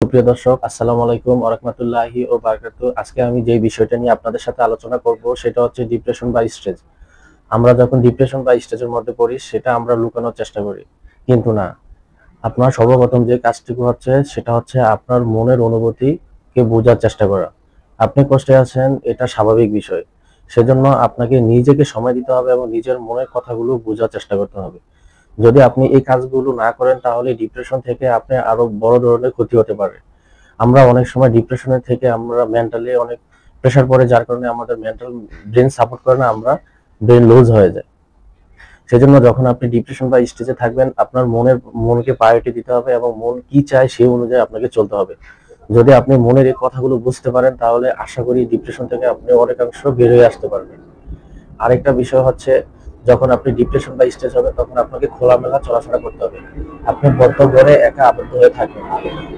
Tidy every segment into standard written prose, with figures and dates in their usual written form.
সুপ্রিয় দর্শক, আসসালামু আলাইকুম ওয়া রাহমাতুল্লাহি ওয়া বারাকাতুহু। আজকে আমি যে বিষয়টা নিয়ে আপনাদের সাথে আলোচনা করব সেটা হচ্ছে ডিপ্রেশন বা স্ট্রেস। আমরা যখন ডিপ্রেশন বা স্ট্রেসের মধ্যে পড়ি সেটা আমরা লুকানোর চেষ্টা করি, কিন্তু না। আপনার সর্বপ্রথম যে কাজটুকু হচ্ছে সেটা হচ্ছে আপনার মনের অনুভূতিকে বোঝার চেষ্টা করা। আপনি কষ্টে আছেন, এটা স্বাভাবিক বিষয়। সেজন্য আপনাকে নিজেকে সময় দিতে হবে এবং নিজের মনের কথাগুলো বোঝার চেষ্টা করতে হবে। যদি আপনি এই কাজগুলো না করেন তাহলে ডিপ্রেশন থেকে আপনি আরো বড় ধরনের ক্ষতি হতে পারে। আমরা অনেক সময় ডিপ্রেশনের থেকে আমরা মেন্টালি অনেক প্রেসার পড়ে, যার কারণে আমাদের মেন্টাল ব্রেন সাপোর্ট করে না, আমরা ব্রেন লুজ হয়ে যায়। সেজন্য যখন আপনি ডিপ্রেশন বা স্ট্রেসে থাকবেন, আপনার মনকে প্রায়োরিটি দিতে হবে এবং মন কি চায় সেই অনুযায়ী আপনাকে চলতে হবে। যদি আপনি মনের এই কথাগুলো বুঝতে পারেন তাহলে আশা করি ডিপ্রেশন থেকে আপনি অনেকাংশ বের হয়ে আসতে পারবেন। আরেকটা বিষয় হচ্ছে, যখন আপনি ডিপ্রেশন বা স্ট্রেস হবে তখন আপনাকে খোলামেলা চলাফেরা করতে হবে। আপনি বদ্ধ ঘরে একা আবদ্ধ হয়ে থাকবেন না।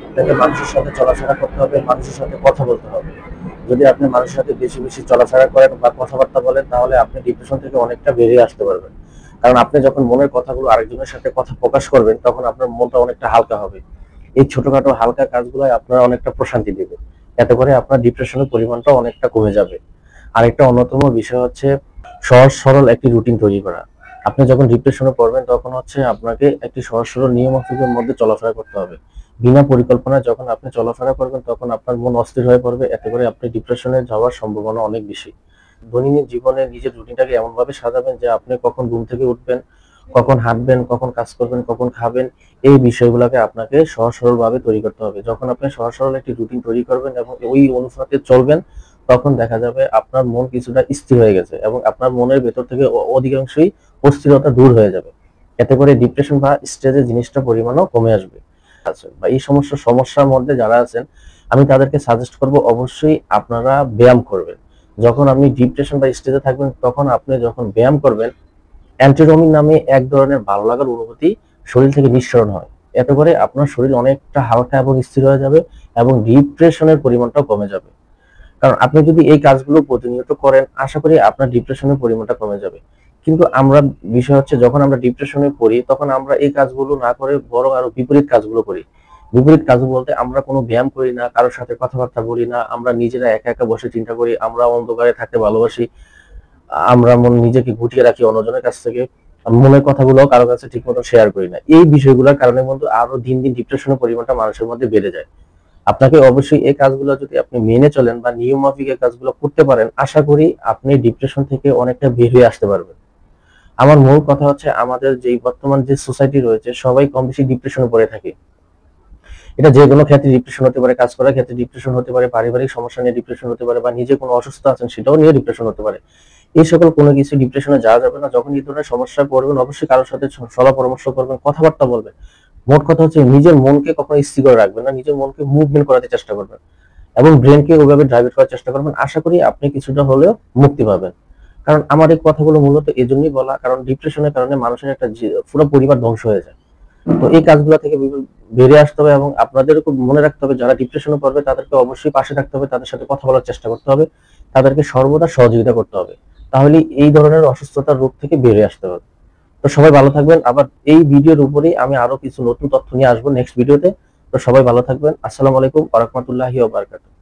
আপনাকে মানুষের সাথে চলাফেরা করতে হবে, মানুষের সাথে কথা বলতে হবে। যদি আপনি মানুষের সাথে বেশি বেশি চলাফেরা করেন বা কথাবার্তা বলেন তাহলে আপনি ডিপ্রেশন থেকে অনেকটা বেরিয়ে আসতে পারবেন। কারণ আপনি যখন মনের কথাগুলো আরেকজনের সাথে কথা প্রকাশ করবেন তখন আপনার মনটা অনেকটা হালকা হবে। এই ছোটখাটো হালকা কাজগুলো আপনার অনেকটা প্রশান্তি দেবে। এতে করে আপনার ডিপ্রেশনের পরিমাণটা অনেকটা কমে যাবে। আরেকটা অন্যতম বিষয় হচ্ছে সহজ সরল একটি রুটিন তৈরি করা। আপনি যখন ডিপ্রেশনে পড়বেন তখন হচ্ছে আপনাকে একটি সহজ সরল নিয়মাফিকের মধ্যে চলাফেরা করতে হবে। বিনা পরিকল্পনায় যখন আপনি চলাফেরা করবেন তখন আপনার মন অস্থির হয়ে পড়বে, এতে করে আপনি ডিপ্রেশনে যাওয়ার সম্ভাবনা অনেক বেশি। দৈনন্দিন জীবনে নিজের রুটিনটাকে এমনভাবে সাজাবেন যে আপনি কখন ঘুম থেকে উঠবেন, কখন হাঁটবেন, কখন কাজ করবেন, কখন খাবেন, এই বিষয়গুলোকে আপনাকে সহজ সরল ভাবে তৈরি করতে হবে। যখন আপনি সহজ সরল একটি রুটিন তৈরি করবেন এবং ওই অনুপাতে চলবেন তখন দেখা যাবে আপনার মন কিছুটা স্থির হয়ে গেছে এবং আপনার মনের ভেতর থেকে অধিকাংশই অস্থিরতা দূর হয়ে যাবে। এতে করে ডিপ্রেশন বা স্ট্রেসের জিনিসটা পরিমাণও কমে আসবে। আচ্ছা, বা এই সমস্যার মধ্যে যারা আছেন আমি তাদেরকে সাজেস্ট করব অবশ্যই আপনারা ব্যায়াম করবেন। যখন আপনি ডিপ্রেশন বা স্ট্রেসে থাকবেন তখন আপনি যখন ব্যায়াম করবেন, অ্যান্টিডোমিন নামে এক ধরনের ভালো লাগার অনুভূতি শরীর থেকে নিঃসরণ হয়। এতে করে আপনার শরীর অনেকটা হালকা এবং স্থির হয়ে যাবে এবং ডিপ্রেশনের পরিমাণটাও কমে যাবে। কারণ আপনি যদি এই কাজগুলো প্রতিনিয়ত করেন আশা করি আপনার ডিপ্রেশনের পরিমাণটা কমে যাবে। কিন্তু বিষয় হচ্ছে, যখন আমরা ডিপ্রেশনে পড়ি তখন আমরা এই কাজগুলো না করে বরং আরো বিপরীত কাজগুলো করি। বিপরীত কাজ বলতে আমরা কোনো ব্যায়াম করি না, কারোর সাথে কথাবার্তা বলি না, আমরা নিজেরা একা একা বসে চিন্তা করি, আমরা অন্ধকারে থাকতে ভালোবাসি, আমরা নিজেকে গুটিয়ে রাখি অন্যজনের কাছ থেকে, মনের কথাগুলো কারো কাছে ঠিক মতো শেয়ার করি না। এই বিষয়গুলোর কারণে কিন্তু আরো দিন দিন ডিপ্রেশনের পরিমাণটা মানুষের মধ্যে বেড়ে যায়। আপনাকে অবশ্যই এই কাজগুলো যদি আপনি মেনে চলেন বা নিয়মমাফিক এই কাজগুলো করতে পারেন আশা করি আপনি ডিপ্রেশন থেকে অনেকটা বের হয়ে আসতে পারবেন। আমার মূল কথা হচ্ছে, আমাদের যে বর্তমান যে সোসাইটি রয়েছে সবাই কম বেশি ডিপ্রেশনে পড়ে থাকে। এটা যে কোনো ক্ষেত্রে ডিপ্রেশন হতে পারে, কাজ করার ক্ষেত্রে ডিপ্রেশন হতে পারে, পারিবারিক সমস্যা নিয়ে ডিপ্রেশন হতে পারে, বা নিজে কোনো অসুস্থ আছেন সেটাও নিয়ে ডিপ্রেশন হতে পারে। এই সকল কোনো কিছু ডিপ্রেশনে যাওয়া যাবে না। যখন এই ধরনের সমস্যায় পড়বেন অবশ্যই কারোর সাথে সলা পরামর্শ করবেন, কথাবার্তা বলবেন। মোট কথা হচ্ছে নিজের মনকে কখনো স্থির করে রাখবেন না, নিজের মনকে মুভমেন্ট করাতে চেষ্টা করবেন এবং ব্রেনকে ওইভাবে ড্রাইভ করার চেষ্টা করবেন। আশা করি আপনি কিছুটা হলেও মুক্তি পাবেন। কারণ আমার এই কথাগুলো মূলত এজন্যই বলা, কারণ ডিপ্রেশনের কারণে মানুষের একটা পুরো পরিবার ধ্বংস হয়ে যায়। তো এই কাজগুলো থেকে বেরিয়ে আসতে হবে এবং আপনাদেরও খুব মনে রাখতে হবে, যারা ডিপ্রেশনে পড়বে তাদেরকে অবশ্যই পাশে থাকতে হবে, তাদের সাথে কথা বলার চেষ্টা করতে হবে, তাদেরকে সর্বদা সহযোগিতা করতে হবে। তাহলে এই ধরনের অসুস্থতার রোগ থেকে বেরিয়ে আসতে হবে। তো সবাই ভালো থাকবেন। আবার এই ভিডিওর উপরেই আমি আরো কিছু নতুন তথ্য নিয়ে আসবো নেক্সট ভিডিওতে। তো সবাই ভালো থাকবেন। আসসালামু আলাইকুম ওয়া রাহমাতুল্লাহি ওয়া বারাকাতুহু।